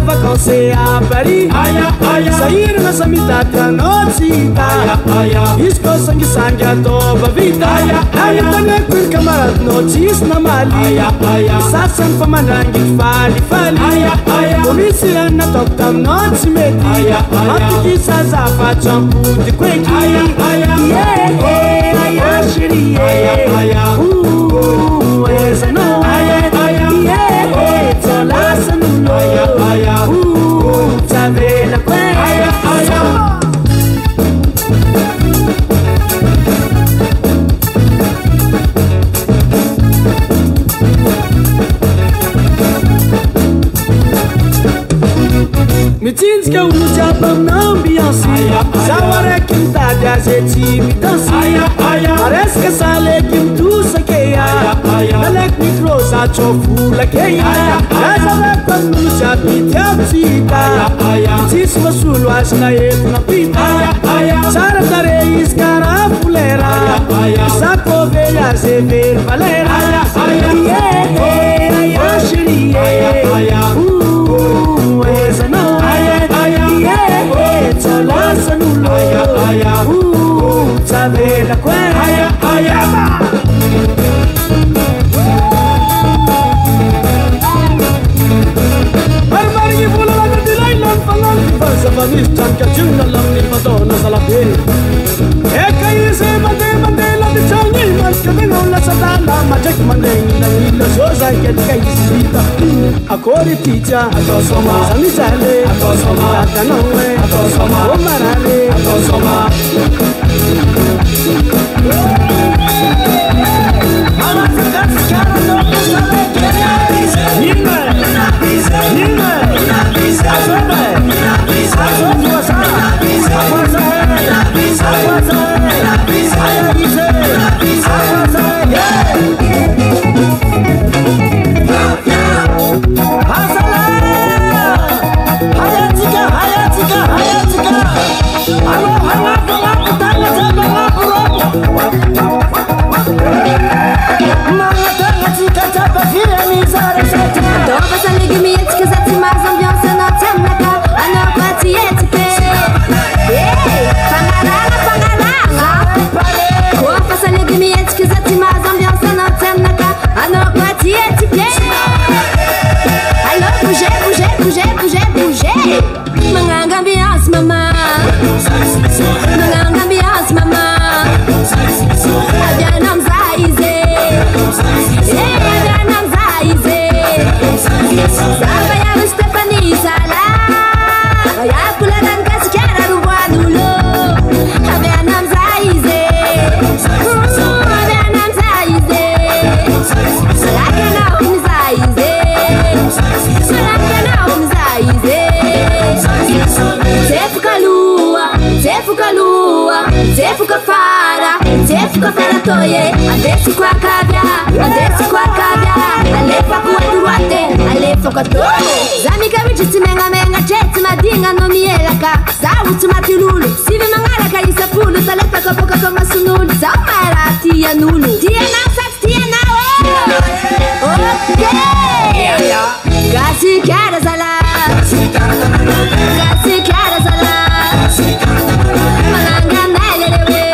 vacances à Paris. Sair nessa mitad da noite. Isco sangue a tua vida. Tanga com camarada notícias na Mali. Sassan famandangi fali. Polícia na top da noite meti. Mati sazafa champu de quenque. Yeah, shiri. Essa não. Yeah, tolasa no. Savela Mitinska ujabam na ambiance. Sawara kinta gazeti mi dansi. Areska sale kim tu sakeya. Nalek mikro sa chofu lakeya. Lazara kam ujab mi tiapsita. Mitis masulu asna etna pita. Sara tare iskara fulera. Sapo veya se ver valera. Yeah, shiri. Esa no. Tolasa nulo. Savela Armari pula la di lailan palan Falsa vanistan kachuna lamni madonna salapin Eka ise mande la di changi Malkabino la sadala Majek mandeng la nila sosa Ketka isita Akori picha Atosoma Sanizale Atosoma Atanowe Atosoma Omarale Atosoma Nina Toye, adesso qua cambia, alefa kwa duwate, alefa kwa to. Zami kabichi menga jeti madinga no mielaka, zawu tumatilulu, sivi mangala ka isapulu, salepa kwa boka kwa masunulu, zamara tia nulu, tia na sax tia na o. Okay, gasi cara zala, gasi cara zala, malanga melelewe.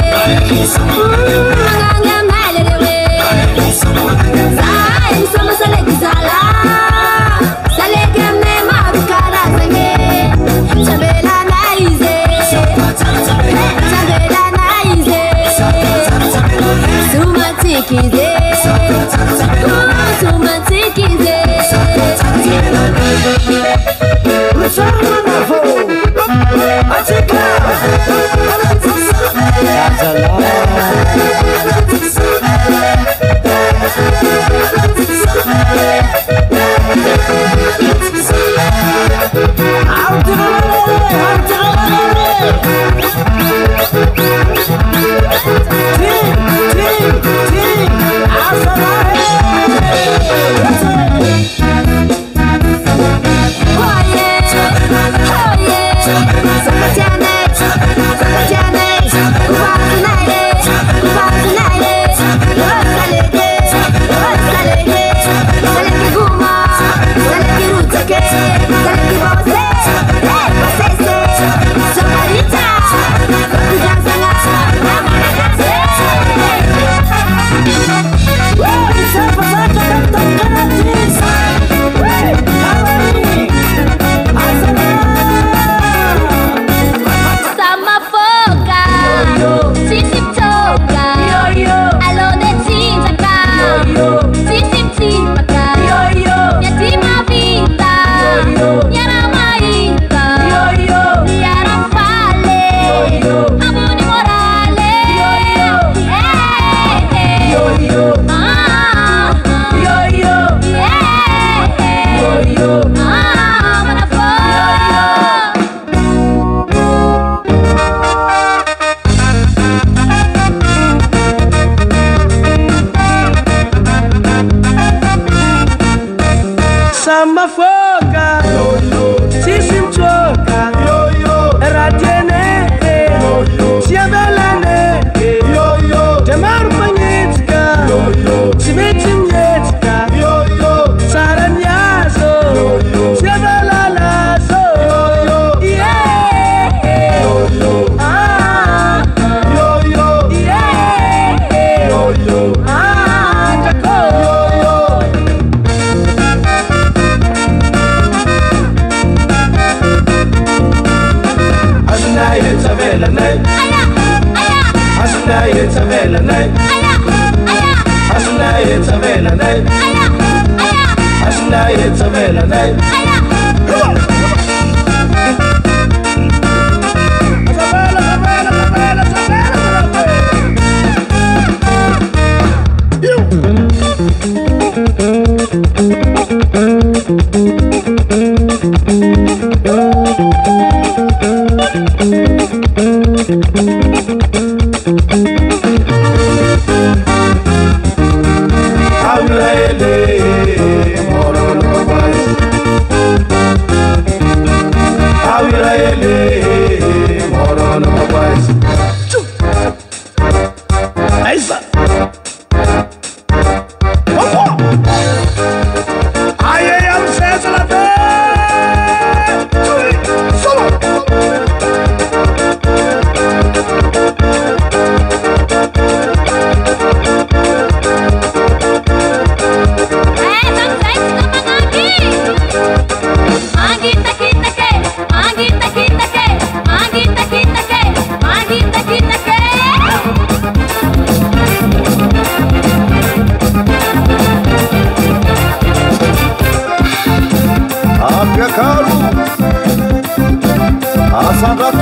Asadak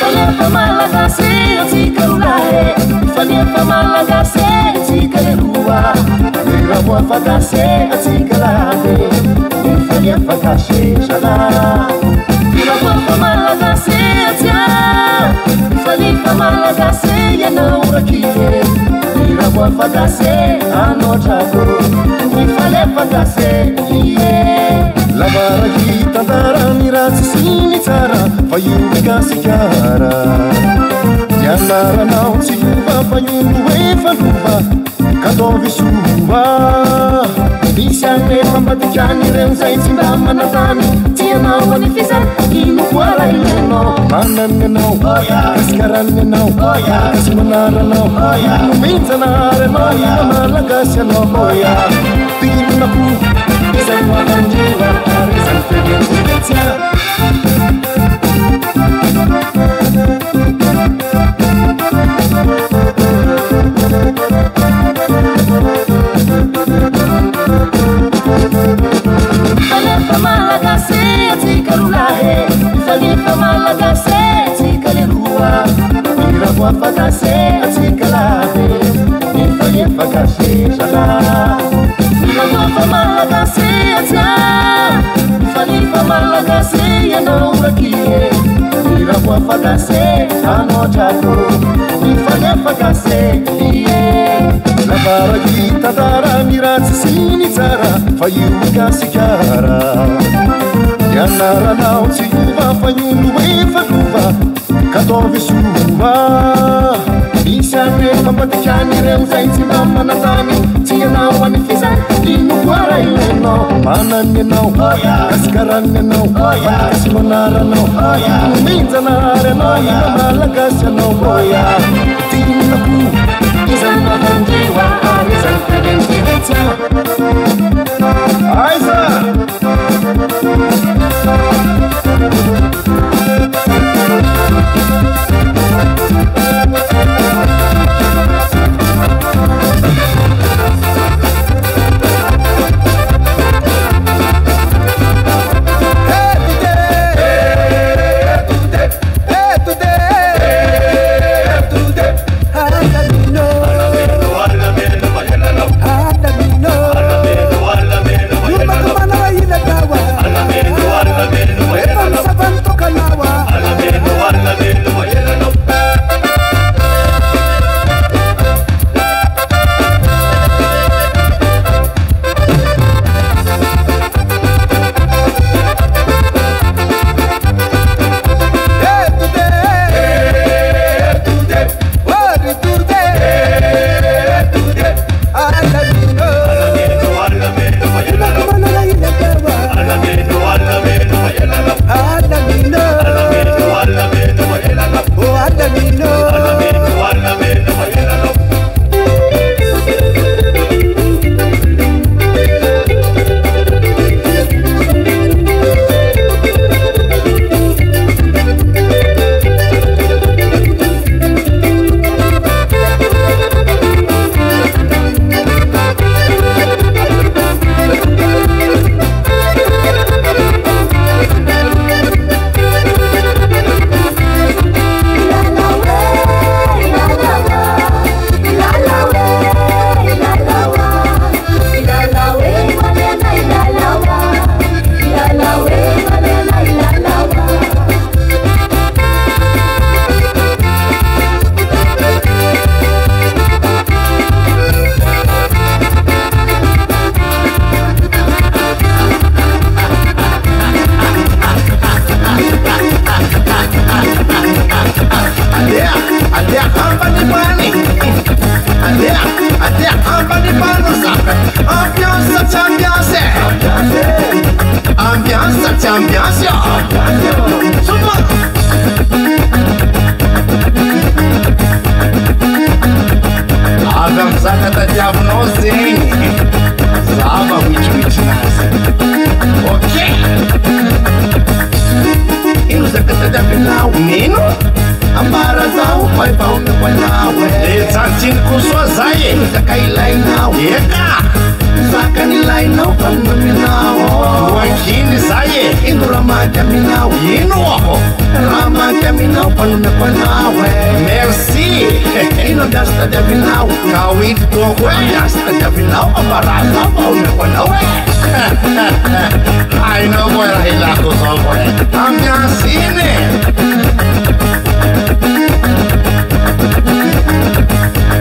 Falefa Malagasy atsika rolahy Falefa Malagasy atsika leroa Ramo afagasy atsika lahy Falefa gasy zalahy Ramo Malagasy atsia Falefa Malagasy ianao rakie Ramo afagasy anao drako Falefa gasy Lavaraki tantara miratsy siny tsara fa io mikasikara Dianaranao tsy ova fa iono efa lova kataovy sova Misy anefa mbatikany ireo zay tsy mba manatany Tianao anifizany ino koa raha ilainao Manany anao, kasikarany anao, kasi manaranao Nomintsanaranao, ina malagasy anao Tinako Izay mahandriwa, izay fegetitia Falefa Malagasy atsika rolahy Falefa Malagasy atsika leroa Ramo afagasy atsika lahy Falefa gasy zalahy Falefa Malagasy atsia Falefa Malagasy ianao rakie Ramo afagasy anao drako Falefa gasy Lavaraki tantara miratsy siny tsara fa io mikasikara Dianaranao tsy ova fa iono efa lova kataovy sova Misy anefa mbatikany ireo zay tsy mba manatany Tianao anifizany ino koa raha ilainao Manany anao, kasikarany anao, kasi manaranao Nomintsanaranao, ina malagasy anao Tinako izay mahandriwa, izay fegetitia Aiza! Vai pau meu pai, essa tinha com suas aí, tá caindo lá em não. Merci. Ino biasta de avinau, kawit toko biasta de avinau, abarala pau me konawe. Ai no voy a hilar com o boy. Ambiancine.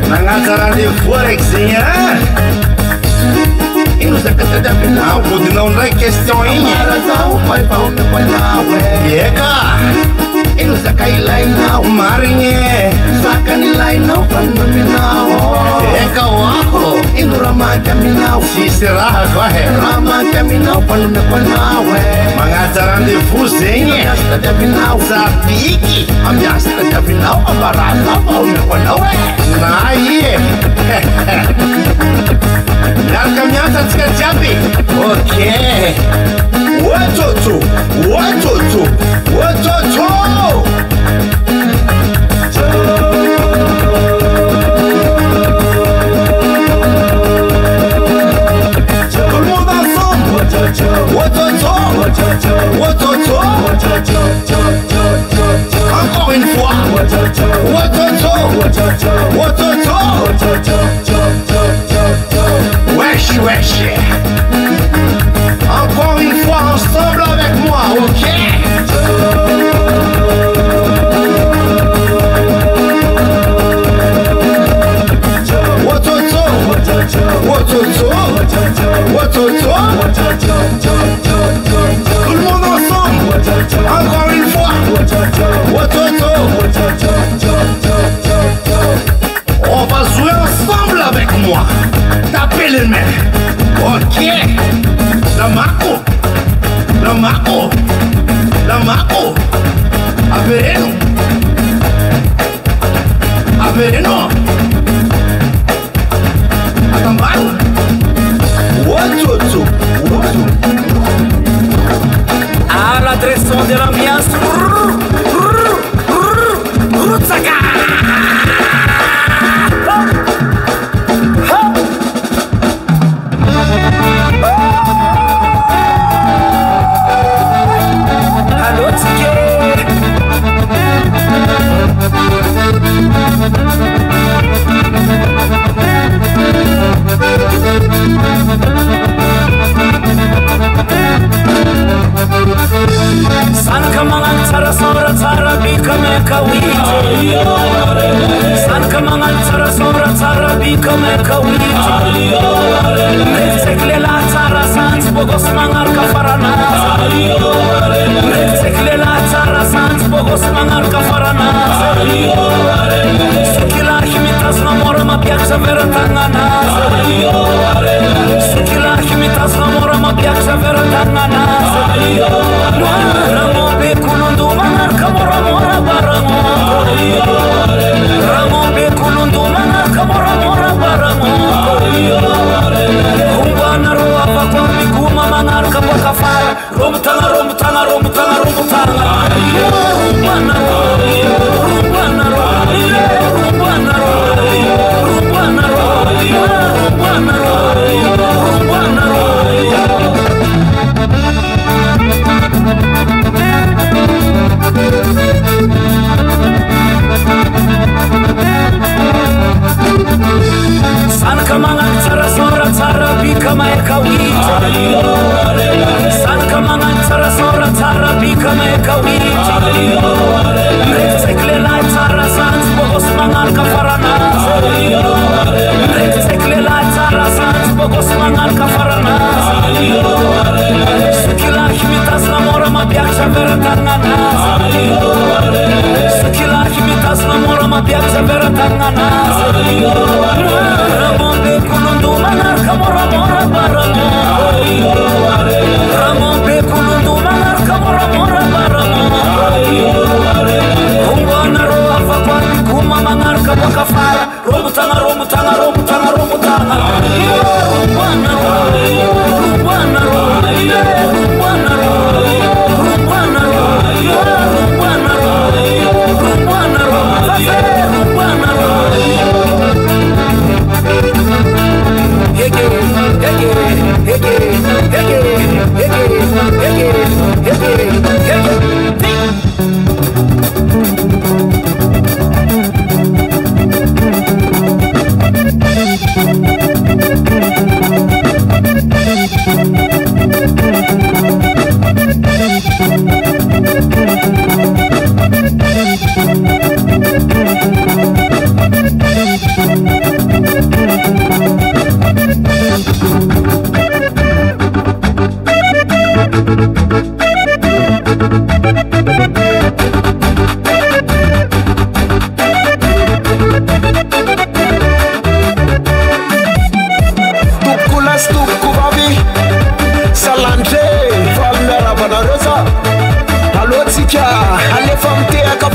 Nangatara de forexinha. E nos apetra de avinau, pode não dar questão aí. Amarasau, pai pau me konawe. Yega. Inu sakai lain na umarinye sakani lain na upanuminao eka wako inu ramaka minao sisiraha kwahe ramaka minao panume kwanawe mangazaran de fuzenye ambiasta de avinau sapiki ambiasta de avinau abarala paume kwanawe na iye Yarka miasa tika jabi okay Watoto encore une fois wesh encore une fois ensemble avec moi, ok? Tout le monde ensemble, encore une fois. On va jouer ensemble avec moi. Tapez les mains, ok? La Marco, Avereno, Atambaro, à la direction de l'ambiance, Sanka mangan cara sobra cara bika meka witi Sanka mangan cara sobra cara bika meka witi Meksekle la cara sans bogos mangar kafarana Meksekle la cara sans bogos mangar kafarana Sukila himitas namora ma piacha vera tangana Sukila himitas namora ma piacha vera tangana Ramo be kulundu manar kamora mora barango Ramo be kulundu manar kamora mora barango Kumbana roa pakwa mikuma manar kapaka fara Rumtanga Kumbana Sanka mangan cara sora cara bika meka witi Sanka mangan cara sora cara bika meka witi Meksekle la cara sans bogos mangan kafarana Meksekle la cara sans bogos mangan kafarana Sukila himitas namora ma piacha vera tangana Sukila himitas namora ma piacha vera tangana Ramon be kulundu manar kamora mora barango Ramon be kulundu manar kamora mora barango Kumbana roa fakwa kuma manar kapaka fara Romutanga Kumbana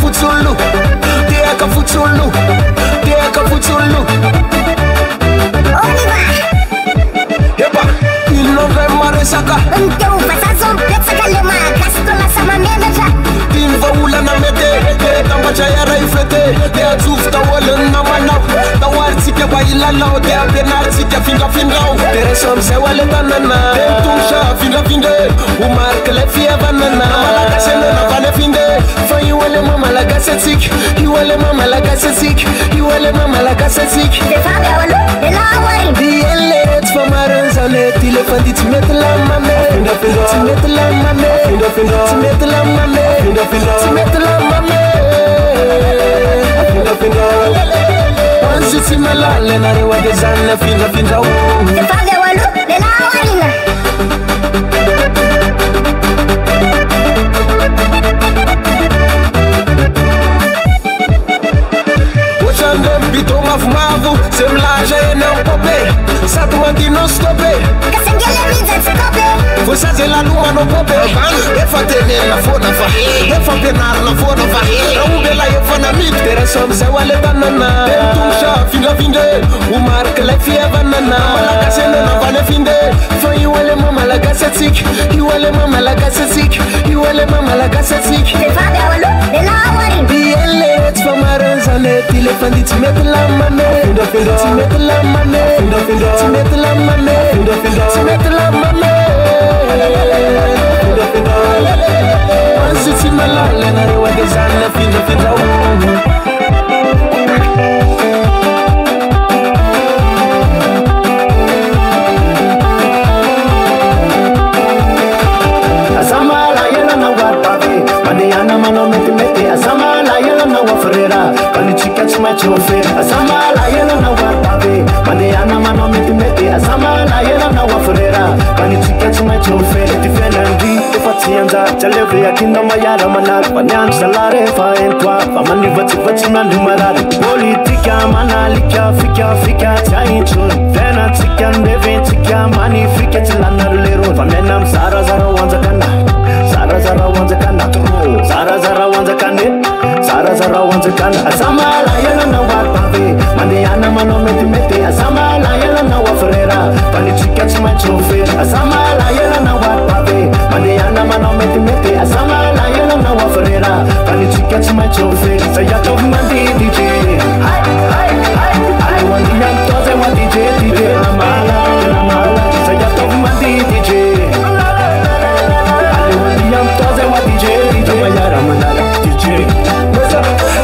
futsulu, teka futsulu, teka futsulu. Epa, il non va mare saka. Então faz a zona, pensa que ele é uma castola, sama manager. Tim va ula na mete, tamba chaya rai fete. Te azuf ta wala na manau, ta warti ke baila lao, te apenarti ke finga fingau. Tere som se wale tanana, te tumsha finga finge. Umar kele fia banana, malaga se na vale finde. Fa you wale mama la gasetik, you wale mama la gasetik, you wale mama la gasetik. Te fala walo, de la wari. Diele it's for maranzane, tile fandi tu met la mame, tu met la mame, tu met la mame, tu met la mame. Once it's in my life, and I know what is on the finger. Te fala walo, de la wari. Bito mavu, semlaja e não popé. Sato mandi non stopé. Kasengele miza stopé. Você se la luma no popé. E fa tene na fona fa. E fa penar na fona fa. Não bela e fa na mit. Tere som se wale banana. Tumsha finga finde. O marca le fia banana. Malaga se na vale finde. Fa you wale mama la gasetik. You wale mama la gasetik. You wale mama la gasetik. Te fala walo, de la wari. Diele it's for maranzane. Tile fandi tu met la mame, tu met la mame, tu met la mame, tu met la mame. Once it's in my life, and I know what is on the finger. Asamala yela na wapabe, maniana mano mete asamala yela na wafrera, kani chicken my chofe, asamala yela na wapabe, maniana mano mete asamala yela na wafrera, kani chicken my chofe, tifenendi, tifatianda, chaleve ya kinda mayara manal, panyan salare fa entwa, famani vati mandu marare, politika manalika fika chainchun, fena chicken beve chicken mani fika tilana lero, famenam zara wanza kana, zara wanza kana, zara wanza kane, zara wanza kana, asamala yela na wapabe, maniana mano mete asamala yela na wafrera, pani chicken my chofe, asamala yela na wapabe, maniana mano mete asamala yela na wafrera, pani chicken my chofe, saya top mandi DJ, I want the young toes, I want DJ, amala, saya top mandi DJ.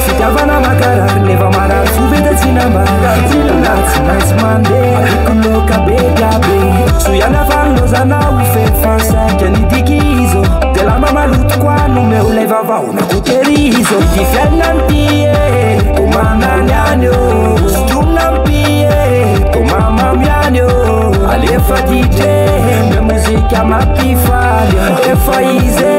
Sitavana makara, neva mara, suvete zinamba, zilanatsi nice Monday, akuloka begabe, suyana fangoza na ufe fansa, keni dikizo, de la mama lut kwa nume uleva va una kuterizo, di fiannampie, kumana nyanyo, strunampie, kumama myanyo, alefa DJ, me musica mapifalia, efa ize,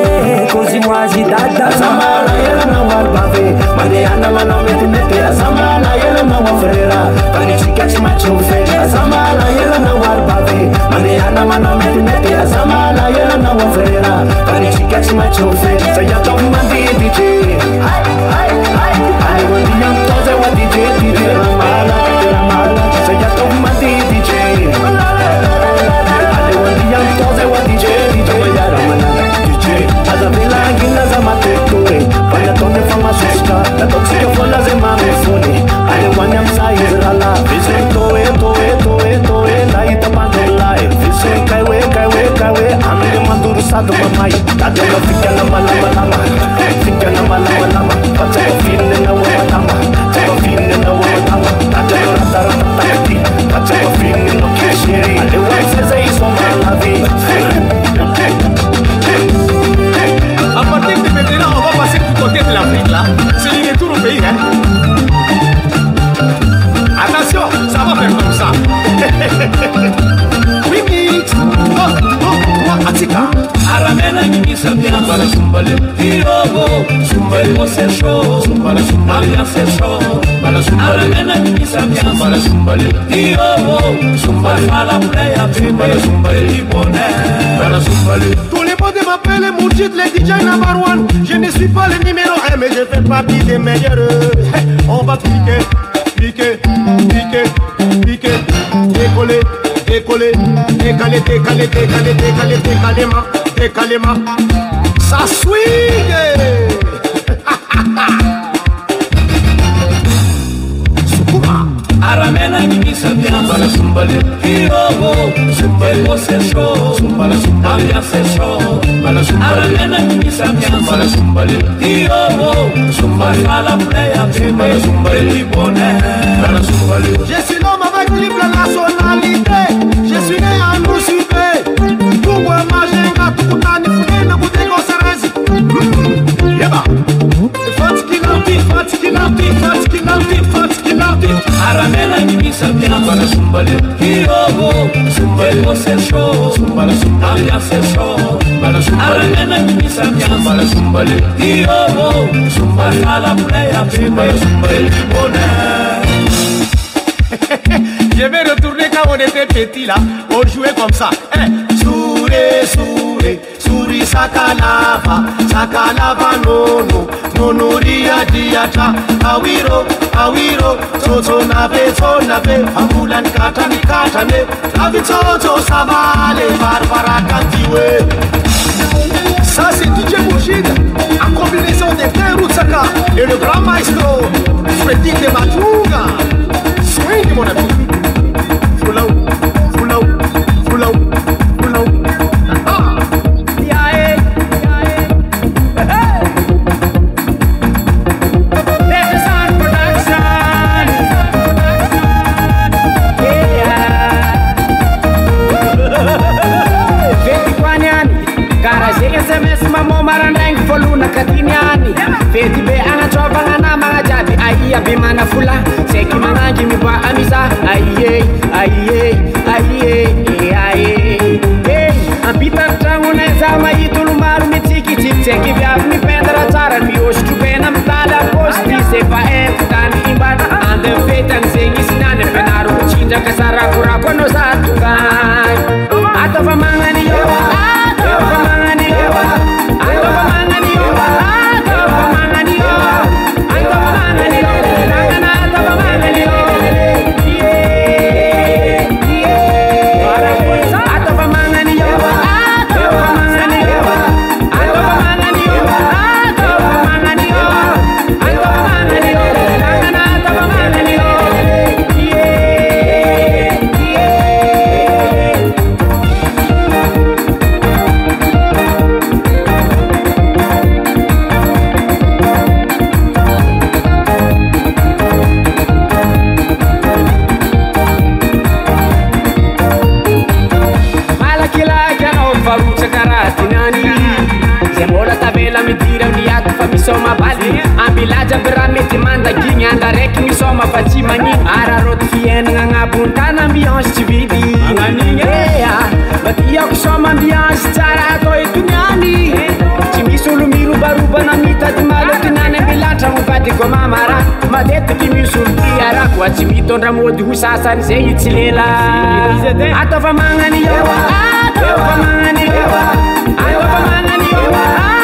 così muasi dada, Asamala yela na wapabe, maniana mano mete asamala yela na wafrera, pani chicken my chofe, asamala yela na wapabe, maniana mano mete asamala yela na wafrera, pani chicken my chofe, saya top mandi DJ, I want the young toes, I want DJ, amala, saya top mandi DJ, I want the young toes, I want DJ, Azavela ngina za matekure, panya tone fama susta, la toxica fola ze mame funi, ale wanya msa izrala, vise toe, la ita pande lai, vise kaiwe, ame manduru sadu mamai, tade la fika na malama, pacha ko fine na wamalama, tade la ratara takati, pacha ko fine no kishiri, ale wanya ze iso malavi. À partir de maintenant, on va passer du côté de l'Afrique là. C'est le retour au pays, hein. Attention, ça va faire comme ça. Oui, mix. Oh, Atika. Aramena nini sabia bala sumbale. Irogo, sumbale o c'est chaud. Sumbale, ambiance c'est chaud. Bala sumbale. Aramena nini sabia bala sumbale. Irogo, sumbale. Fala play, sumbale, sumbale, bonheur. Bala sumbale. Tous les de m'appeler Mourchid, les DJ number one. Je ne suis pas le numéro 1, mais je fais partie des meilleurs. On va piquer, piquer, piquer, piquer, décoller, décoller, décaler, décaler, décaler, décaler, décaler, décaler, ça swing. Aramena nimisa biambala sumbale Hirogo sumbale ose show Sumbala sumbale ase show Bala sumbale Aramena nimisa biambala sumbale Hirogo sumbale Bala playa Sumbala sumbale libone Bala sumbale Je suis l'homme avec triple nationalité. Je suis né à Noussibé. Tugo majenga tukutani funena kutego serezi. Yeba Fatskilauti, fatskilauti, fatskilauti, fatskilauti. Aramena nimisa biambala sumbale Hirogo sumbale ose show Sumbala sumbale ase show Bala sumbale Aramena nimisa biambala sumbale Hirogo sumbale Bala playa Sumbala sumbale libone. Je vais retourner quand on était petit là. On jouait comme ça. Souré, souré, souri sakalava, sakalava nono, nono ria diata, awiro, awiro, toto nave, amulan katani katane, avitoto savale, barbara kantiwe. Ça c'est DJ Mourchid, en combinaison des deux Rootsaka et le grand maestro Freddy de Matunga. Swing mon ami. Full out, full out, full out, full out. Yeah, this is on production. Yeah. Veti kwanyani, karajenga SMS mamo marandang foluna katiniani. Veti be anachova ngana mangajabi aiya bimana fula. Seki mangangi miba amisa aiye, aiye, aiye, aiye. Hey, ampita trangu na zama itulu maru mitiki tiki seki vya mi pendra tara mi oshtu pena mtala posti sepa tani imbana ande fetan sengi sinane penaru chinda kasara kura kono satukan atova mangani yo atova mangani yo atova mangani yo atova mangani yo atova mangani yo atova mangani yo atova mangani yo atova mangani yo atova mangani yo atova mangani yo atova mangani yo atova mangani yo misoma bali ambilaja berameti manda gini anda rek misoma faci mani ara rot fien nga buntana ambiance civili yeah batia kusoma ambiance cara to itunyani cimisulu miru baruba na mita di malo tinane bilatra mufati ko mamara madetu kimisulu tiara kwa cimito ndramodi husasan sei tsilela atova mangani yo atova mangani yo atova mangani yo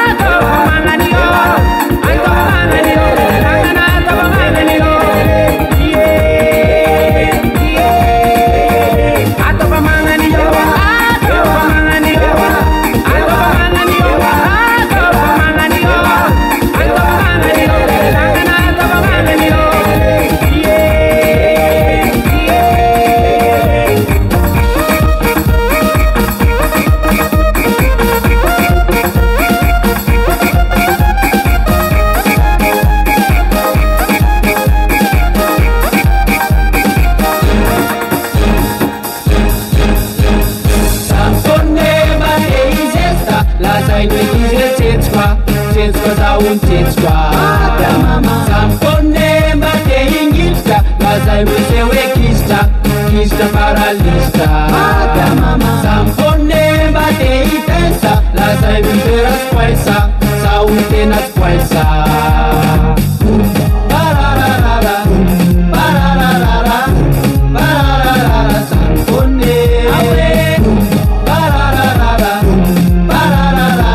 atova mangani yo atova mangani yo atova mangani yo atova mangani yo atova mangani yo atova mangani yo atova mangani yo atova mangani yo atova mangani yo Kista para lista Sampone bate pensa La sai viteras puesa Saúde nas puesa Parararara Parararara Parararara Sampone Parararara Parararara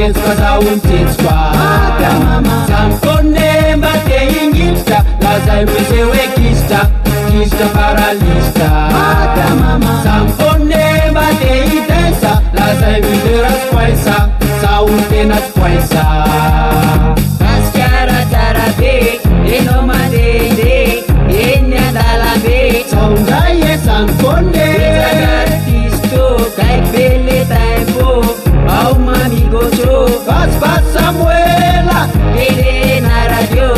mtetskwa zauntetskwa samkone mbate ingilsta lazai mesewekista kista paralista samkone mbate itesa lazai mideraspaisa sauntenaspaisa Askara tarabe enomadede enyadalabe saundaye samkone artisto kaikbele taimbo au mamigocho Vas Samuela Dede na radio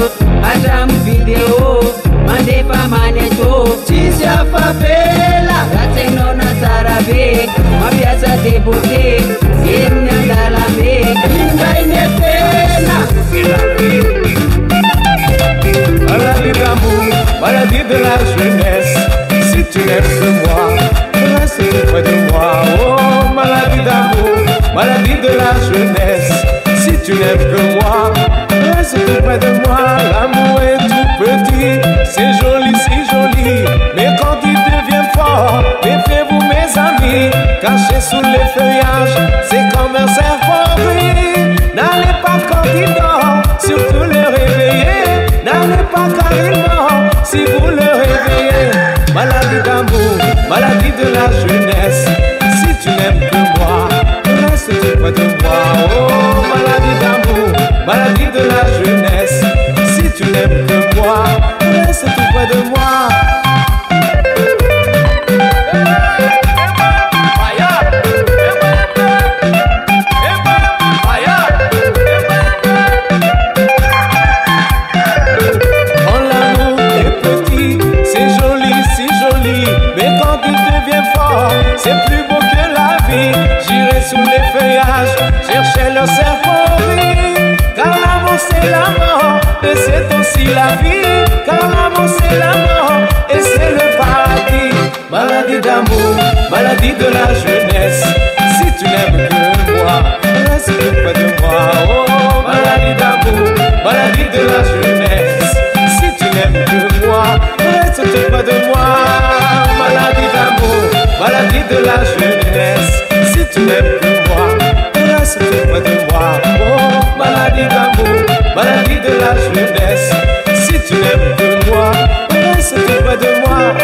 Atram video Mande pa maneto Tisia favela Rateno na sarabe Mabiasa debote Yenya dalame Inga inetena Maladie d'amour, maladie de la jeunesse. Si tu n'aimes que moi, reste près de moi. Oh, maladie d'amour, maladie de la jeunesse. Si tu n'aimes que moi, reste tout près de moi. L'amour est tout petit, c'est joli, si joli. Mais quand il devient fort, méfiez-vous mes amis. Caché sous les feuillages, c'est comme un serpent gris. N'allez pas quand il dort, surtout le réveiller. N'allez pas car il mord, si vous le réveillez. Maladie d'amour, maladie de la jeunesse. Si tu n'aimes que moi, reste tout près de moi. Oh, maladie d'amour, maladie de la jeunesse. Si tu n'aimes que moi, reste tout près de moi. C'est plus beau que la vie. J'irai sous les feuillages chercher le serpent gris. Car l'amour c'est la mort et c'est aussi la vie. Car l'amour c'est la mort et c'est le paradis. Maladie d'amour, maladie de la jeunesse. Si tu n'aimes que moi, reste près de moi. Oh, maladie d'amour, maladie de la jeunesse. Si tu n'aimes que moi, reste près de moi. Maladie d'amour, maladie de la jeunesse. Si tu n'aimes que moi, reste près de moi. Oh, maladie d'amour, maladie de la jeunesse. Si tu n'aimes que moi, reste près de moi.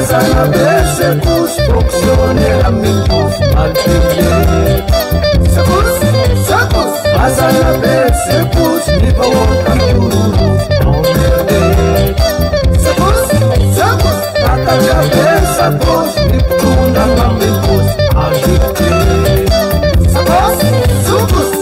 Azana Besepus, Boxione Amicus, Alpine. Sepus, Sepus, Azana Besepus, Nipawoka Kururu, Omerde. Sepus, Sepus, Ataja Besepus, Nipunda Amicus, Alpine. Sepus, Sepus.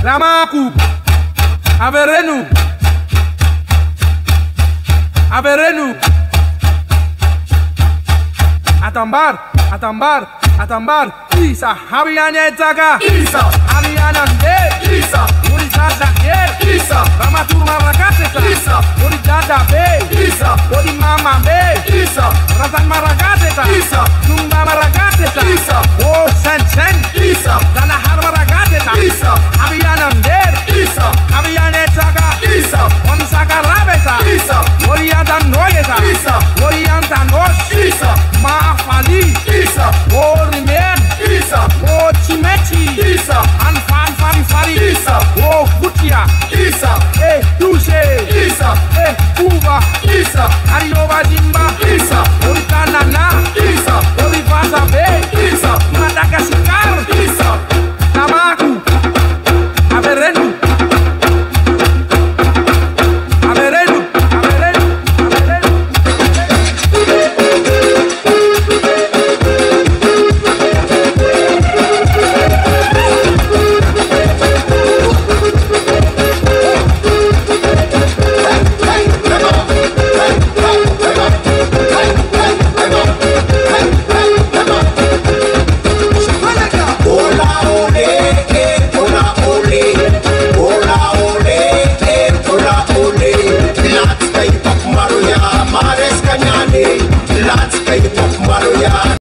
Lamaku, Averenu, Averenu, atambar isa habiane taka isa habiana de isa uri dada ye isa ramatur marakate isa uri dada be isa uri mama be isa ratan marakate isa numba marakate isa oh sen isa dana har marakate isa habiana de isa habiane taka isa on saka rabeta isa uri anda noyeta isa uri anda nos isa ma fali isa ori men isa oh chimeti isa an fari isa oh kutia isa duse isa uva isa ariova jimba isa ori kanana isa ori vasa be isa Madagascar isa Tamaku Averenu